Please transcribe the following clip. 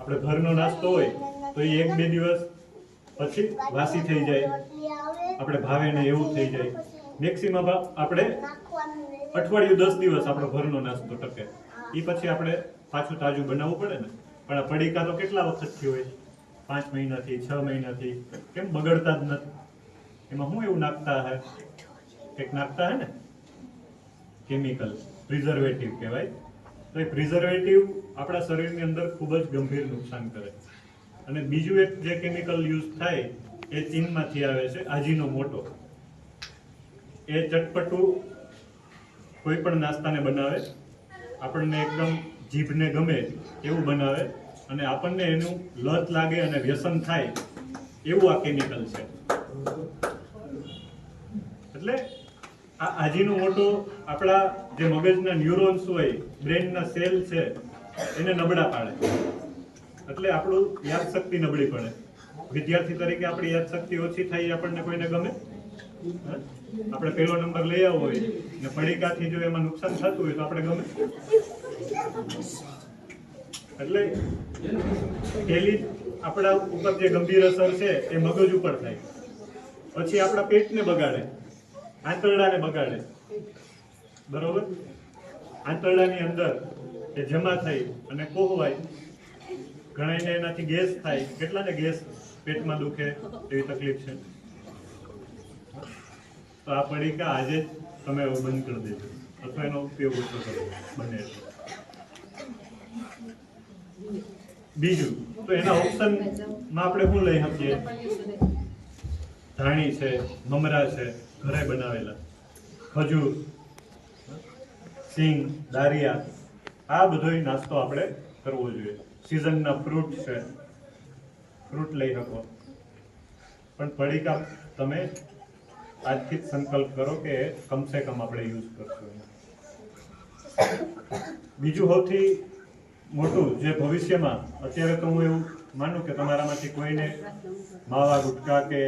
આપણે ઘરનો નાસ્તો હોય તો એ 1-2 દિવસ પછી વાસી થઈ જાય, આપણે ભાવે ને એવું થઈ જાય. મેક્સિમમ આપણે અઠવાડિયું 10 દિવસ આપણો ઘરનો નાસ્તો ટકે. એ પછી આપણે પાછું તાજું બનાવવું પડે ને. પણ આ પડીકા તો કેટલા વખતથી હોય, 5 મહિનાથી 6 મહિનાથી, કેમ બગડતા જ નથી? એમાં શું એવું નાખતા હે? કંઈક નાખતા હે ને, કેમિકલ, પ્રિઝર્વેટિવ કહેવાય. તો એ પ્રિઝર્વેટિવ આપણા શરીરની અંદર ખૂબ જ ગંભીર નુકસાન કરે. અને બીજું એક જે કેમિકલ યુઝ થાય એ ચીનમાંથી આવે છે, આજીનોમોટો. એ ચટપટું કોઈ પણ નાસ્તાને બનાવે, આપણને એકદમ જીભને ગમે એવું બનાવે, અને આપણને એનું લત લાગે અને વ્યસન થાય એવું આ કેમિકલ છે. એટલે આ આજીનોમોટો આપણા જે મગજના ન્યુરોન્સ હોય, બ્રેનના સેલ છે, એને નબળા પાડે. એટલે આપણું યાદશક્તિ નબળી પડે. વિદ્યાર્થી તરીકે આપણી યાદશક્તિ ઓછી થાય, આપણને કોઈને ગમે? આપણે પહેલો નંબર લઈ આવવો હોય ને પડીકાથી જો એમાં નુકસાન થતું હોય તો આપણે ગમે? એટલે પહેલી આપણા ઉપર જે ગંભીર અસર છે એ મગજ ઉપર થાય, પછી આપણા પેટને બગાડે, આંતરડાને બગાડે. બરોબર? આંતરડાની અંદર એ જમા થઈ અને કોહવાય, ઘણાને એનાથી ગેસ થાય. કેટલાને ગેસ, પેટમાં દુખે એવી તકલીફ છે? તો આ પડીકા આજે જ તમે બંધ કરી દેજો, અથવા એનો ઉપયોગ ઓછો કરો બને. બીજું તો એના ઓપ્શનમાં આપણે શું લઈ શકીએ? ધાણી છે, મમરા છે, ઘરે બનાવેલા, ખજૂર, સિંગ, દારિયા, આ બધો નાસ્તો આપણે કરવો જોઈએ. સિઝનના ફ્રૂટ છે, ફ્રૂટ લઈ શકો. પણ પડીકા તમે આજથી જ સંકલ્પ કરો કે કમસે કમ આપણે યુઝ કરશું. બીજું સૌથી મોટું જે ભવિષ્યમાં, અત્યારે તો હું એવું માનું કે તમારામાંથી કોઈને માવા, ગુટકા કે